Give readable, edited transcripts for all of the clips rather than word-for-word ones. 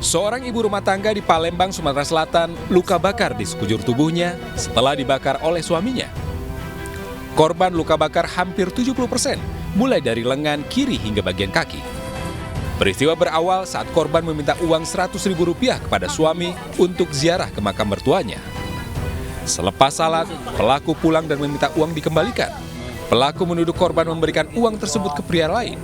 Seorang ibu rumah tangga di Palembang, Sumatera Selatan, luka bakar di sekujur tubuhnya setelah dibakar oleh suaminya. Korban luka bakar hampir 70%, mulai dari lengan kiri hingga bagian kaki. Peristiwa berawal saat korban meminta uang Rp100.000 kepada suami untuk ziarah ke makam mertuanya. Selepas salat, pelaku pulang dan meminta uang dikembalikan. Pelaku menuduh korban memberikan uang tersebut ke pria lain.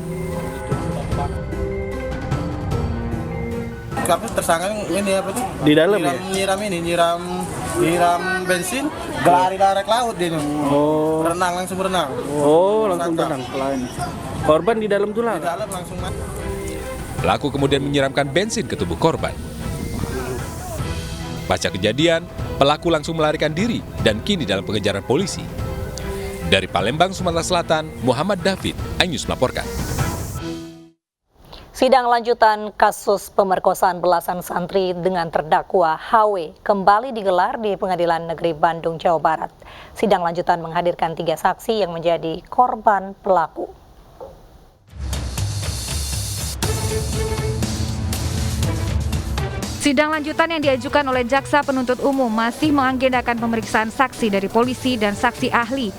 Kami tersangka ini apa tuh? Di dalam ya? Nyiram bensin, lari direct laut dia. Oh. Langsung berenang. Oh, langsung berenang. Korban di dalam tulang. Di dalam langsung mati. Pelaku kemudian menyiramkan bensin ke tubuh korban. Pasca kejadian, pelaku langsung melarikan diri dan kini dalam pengejaran polisi. Dari Palembang, Sumatera Selatan, Muhammad David, iNews melaporkan. Sidang lanjutan kasus pemerkosaan belasan santri dengan terdakwa HW kembali digelar di Pengadilan Negeri Bandung, Jawa Barat. Sidang lanjutan menghadirkan 3 saksi yang menjadi korban pelaku. Sidang lanjutan yang diajukan oleh Jaksa Penuntut Umum masih mengagendakan pemeriksaan saksi dari polisi dan saksi ahli.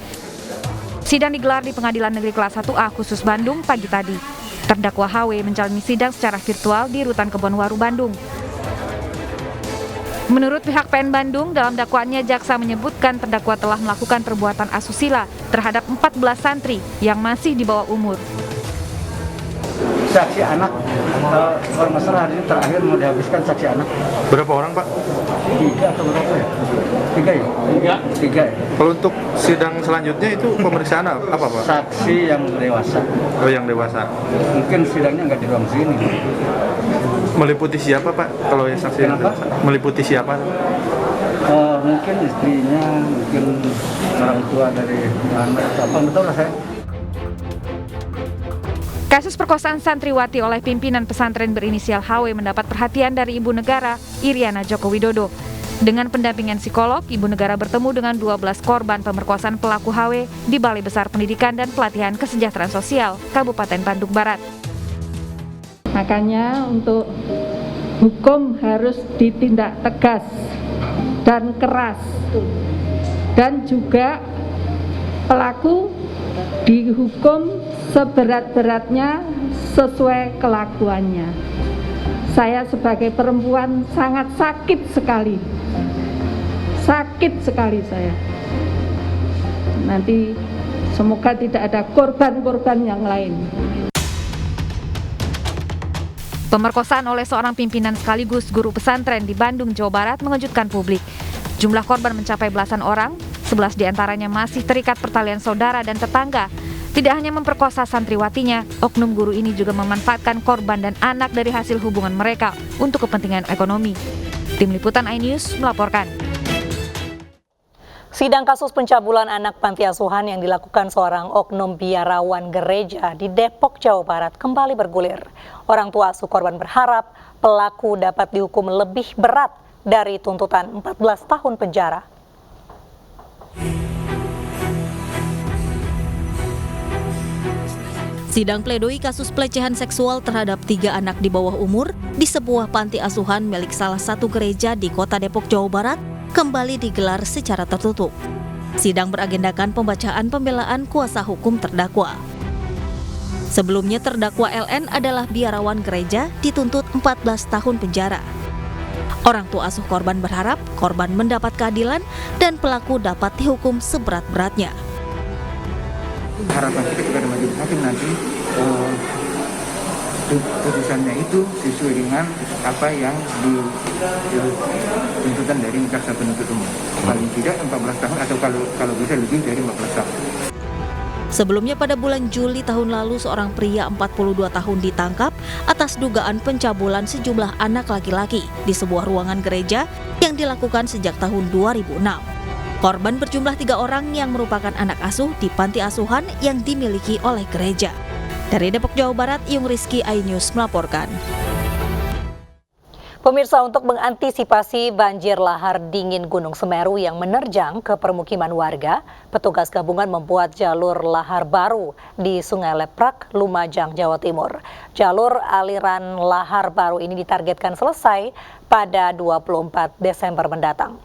Sidang digelar di Pengadilan Negeri Kelas 1A khusus Bandung pagi tadi. Terdakwa HW menjalani sidang secara virtual di Rutan Kebonwaru, Bandung. Menurut pihak PN Bandung, dalam dakwaannya jaksa menyebutkan terdakwa telah melakukan perbuatan asusila terhadap 14 santri yang masih di bawah umur. Saksi anak, kalau masalah hari ini terakhir mau dihabiskan saksi anak. Berapa orang, Pak? 3 atau berapa ya? 3 ya? 3 ya. Kalau untuk sidang selanjutnya itu pemeriksaan apa, Pak? Saksi yang dewasa. Oh, yang dewasa. Mungkin sidangnya nggak di ruang sini. Meliputi siapa, Pak? Kalau yang saksi yang dewasa? Meliputi siapa? Mungkin istrinya, mungkin orang tua dari anak, apa betul lah saya. Kasus perkosaan santriwati oleh pimpinan pesantren berinisial HW mendapat perhatian dari Ibu Negara, Iriana Joko Widodo. Dengan pendampingan psikolog, Ibu Negara bertemu dengan 12 korban pemerkosaan pelaku HW di Balai Besar Pendidikan dan Pelatihan Kesejahteraan Sosial, Kabupaten Bandung Barat. Makanya untuk hukum harus ditindak tegas dan keras. Dan juga pelaku dihukum seberat-beratnya sesuai kelakuannya. Saya sebagai perempuan sangat sakit sekali saya. Nanti semoga tidak ada korban-korban yang lain. Pemerkosaan oleh seorang pimpinan sekaligus guru pesantren di Bandung, Jawa Barat mengejutkan publik. Jumlah korban mencapai belasan orang, 11 diantaranya masih terikat pertalian saudara dan tetangga. Tidak hanya memperkosa santriwatinya, oknum guru ini juga memanfaatkan korban dan anak dari hasil hubungan mereka untuk kepentingan ekonomi. Tim Liputan iNews melaporkan. Sidang kasus pencabulan anak panti asuhan yang dilakukan seorang oknum biarawan gereja di Depok, Jawa Barat kembali bergulir. Orang tua asuh korban berharap pelaku dapat dihukum lebih berat dari tuntutan 14 tahun penjara. Sidang pledoi kasus pelecehan seksual terhadap 3 anak di bawah umur di sebuah panti asuhan milik salah satu gereja di Kota Depok, Jawa Barat kembali digelar secara tertutup. Sidang beragendakan pembacaan pembelaan kuasa hukum terdakwa. Sebelumnya terdakwa LN adalah biarawan gereja dituntut 14 tahun penjara. Orang tua asuh korban berharap korban mendapat keadilan dan pelaku dapat dihukum seberat-beratnya. Harapan kita kepada majelis hakim nanti putusannya itu sesuai dengan apa yang dituntutan dari jaksa penuntut umum. Paling tidak 14 tahun atau kalau bisa lebih dari 14 tahun. Sebelumnya pada bulan Juli tahun lalu seorang pria 42 tahun ditangkap atas dugaan pencabulan sejumlah anak laki-laki di sebuah ruangan gereja yang dilakukan sejak tahun 2006. Korban berjumlah 3 orang yang merupakan anak asuh di panti asuhan yang dimiliki oleh gereja. Dari Depok, Jawa Barat, Yung Rizky, iNews melaporkan. Pemirsa, untuk mengantisipasi banjir lahar dingin Gunung Semeru yang menerjang ke permukiman warga, petugas gabungan membuat jalur lahar baru di Sungai Leprak, Lumajang, Jawa Timur. Jalur aliran lahar baru ini ditargetkan selesai pada 24 Desember mendatang.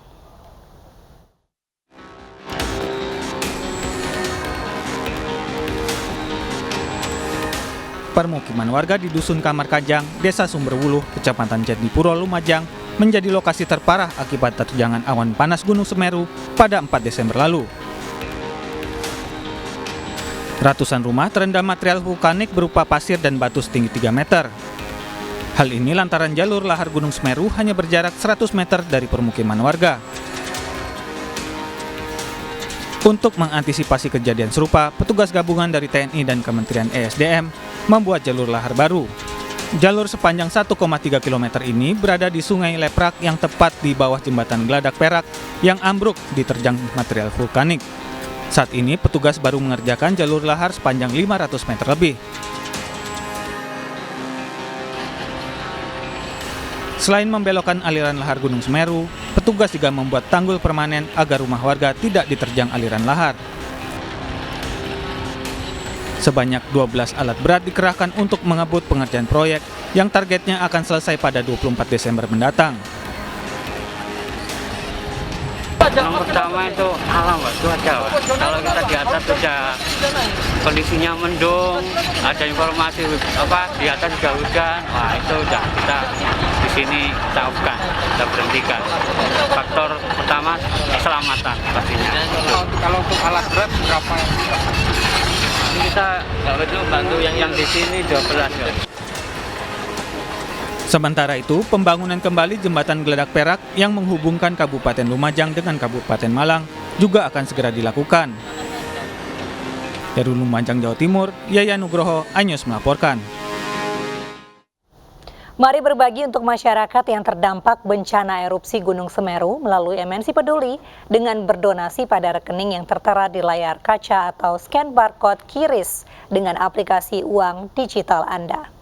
Permukiman warga di Dusun Kamar Kajang, Desa Sumberwuluh, Kecamatan Jatipuro, Lumajang, menjadi lokasi terparah akibat terjangan awan panas Gunung Semeru pada 4 Desember lalu. Ratusan rumah terendam material vulkanik berupa pasir dan batu setinggi 3 meter. Hal ini lantaran jalur lahar Gunung Semeru hanya berjarak 100 meter dari permukiman warga. Untuk mengantisipasi kejadian serupa, petugas gabungan dari TNI dan Kementerian ESDM membuat jalur lahar baru. Jalur sepanjang 1,3 km ini berada di Sungai Leprak yang tepat di bawah jembatan Geladak Perak yang ambruk diterjang material vulkanik. Saat ini petugas baru mengerjakan jalur lahar sepanjang 500 meter lebih. Selain membelokkan aliran lahar Gunung Semeru, petugas juga membuat tanggul permanen agar rumah warga tidak diterjang aliran lahar. Sebanyak 12 alat berat dikerahkan untuk mengebut pengerjaan proyek yang targetnya akan selesai pada 24 Desember mendatang. Yang pertama itu alam, cuaca. Kalau kita di atas sudah kondisinya mendung, ada informasi di atas juga hujan, wah itu udah kita di sini kita off-kan, kita berhentikan. Faktor pertama keselamatan pastinya. Kalau untuk alat berat berapa? Ini kita bantu yang di sini 12 ya. Sementara itu, pembangunan kembali jembatan Geladak Perak yang menghubungkan Kabupaten Lumajang dengan Kabupaten Malang juga akan segera dilakukan. Dari Lumajang, Jawa Timur, Yaya Nugroho, iNews melaporkan. Mari berbagi untuk masyarakat yang terdampak bencana erupsi Gunung Semeru melalui MNC Peduli dengan berdonasi pada rekening yang tertera di layar kaca atau scan barcode QRIS dengan aplikasi uang digital Anda.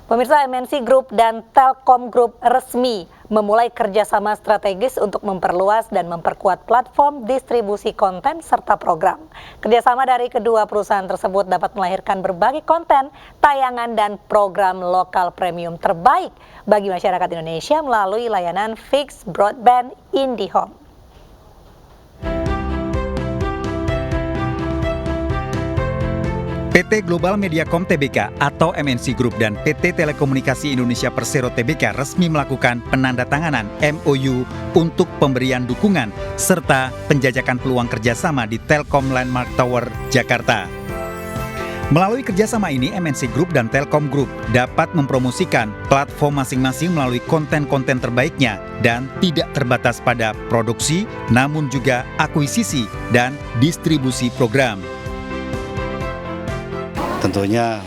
Pemirsa, MNC Group dan Telkom Group resmi memulai kerjasama strategis untuk memperluas dan memperkuat platform distribusi konten serta program. Kerjasama dari kedua perusahaan tersebut dapat melahirkan berbagai konten, tayangan, dan program lokal premium terbaik bagi masyarakat Indonesia melalui layanan fixed broadband IndiHome. PT Global Mediacom Tbk atau MNC Group dan PT Telekomunikasi Indonesia Persero Tbk resmi melakukan penandatanganan MOU untuk pemberian dukungan serta penjajakan peluang kerjasama di Telkom Landmark Tower, Jakarta. Melalui kerjasama ini, MNC Group dan Telkom Group dapat mempromosikan platform masing-masing melalui konten-konten terbaiknya dan tidak terbatas pada produksi, namun juga akuisisi dan distribusi program. Tentunya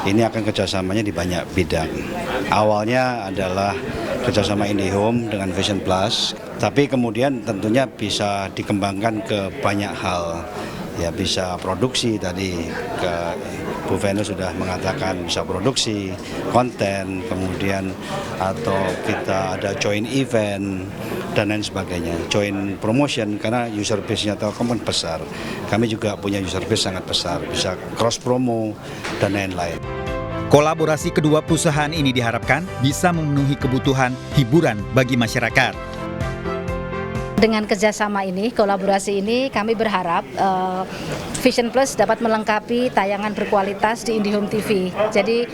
ini akan kerjasamanya di banyak bidang. Awalnya adalah kerjasama IndiHome dengan Vision Plus, tapi kemudian tentunya bisa dikembangkan ke banyak hal. Ya bisa produksi tadi, Bu Venus sudah mengatakan bisa produksi konten, kemudian atau kita ada joint event dan lain sebagainya, joint promotion karena user base-nya Telkom kan besar. Kami juga punya user base sangat besar, bisa cross promo dan lain-lain. Kolaborasi kedua perusahaan ini diharapkan bisa memenuhi kebutuhan hiburan bagi masyarakat. Dengan kerjasama ini, kolaborasi ini, kami berharap Vision Plus dapat melengkapi tayangan berkualitas di IndiHome TV. Jadi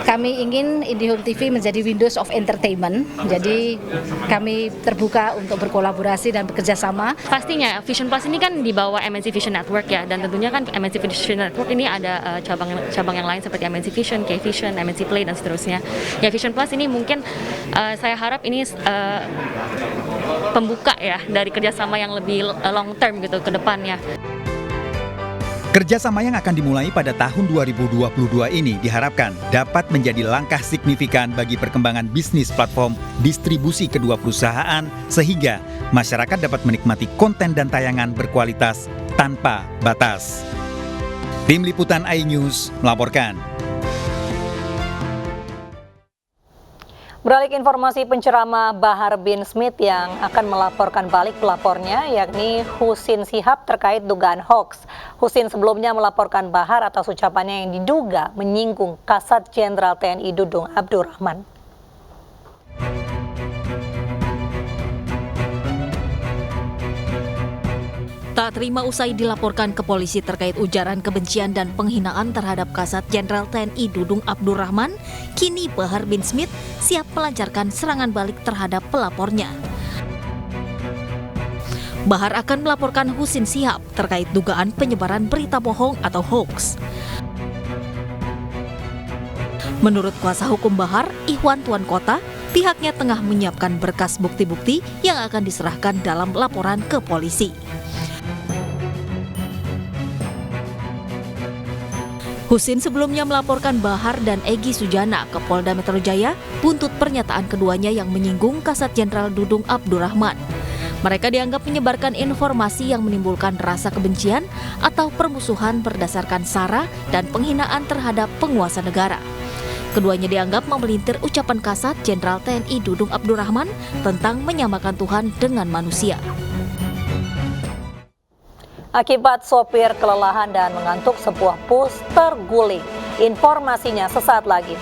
kami ingin IndiHome TV menjadi Windows of Entertainment. Jadi kami terbuka untuk berkolaborasi dan bekerjasama. Pastinya Vision Plus ini kan di bawah MNC Vision Network ya, dan tentunya kan MNC Vision Network ini ada cabang yang lain seperti MNC Vision, K-Vision, MNC Play dan seterusnya. Ya Vision Plus ini mungkin saya harap ini pembuka ya dari kerjasama yang lebih long term gitu ke depannya. Kerjasama yang akan dimulai pada tahun 2022 ini diharapkan dapat menjadi langkah signifikan bagi perkembangan bisnis platform distribusi kedua perusahaan sehingga masyarakat dapat menikmati konten dan tayangan berkualitas tanpa batas. Tim Liputan iNews melaporkan. Beralih ke informasi penceramah Bahar bin Smith yang akan melaporkan balik pelapornya, yakni Husin Shihab terkait dugaan hoax. Husin sebelumnya melaporkan Bahar atas ucapannya yang diduga menyinggung Kasat Jenderal TNI Dudung Abdurrahman. Tak terima usai dilaporkan ke polisi terkait ujaran kebencian dan penghinaan terhadap Kasat Jenderal TNI Dudung Abdurrahman, kini Bahar bin Smith siap melancarkan serangan balik terhadap pelapornya. Bahar akan melaporkan Husin Shihab terkait dugaan penyebaran berita bohong atau hoax. Menurut kuasa hukum Bahar, Ikhwan Tuan Kota, pihaknya tengah menyiapkan berkas bukti-bukti yang akan diserahkan dalam laporan ke polisi. Husin sebelumnya melaporkan Bahar dan Egy Sujana ke Polda Metro Jaya buntut pernyataan keduanya yang menyinggung Kasat Jenderal Dudung Abdurrahman. Mereka dianggap menyebarkan informasi yang menimbulkan rasa kebencian atau permusuhan berdasarkan sara dan penghinaan terhadap penguasa negara. Keduanya dianggap memelintir ucapan Kasat Jenderal TNI Dudung Abdurrahman tentang menyamakan Tuhan dengan manusia. Akibat sopir kelelahan dan mengantuk, sebuah bus terguling. Informasinya sesaat lagi.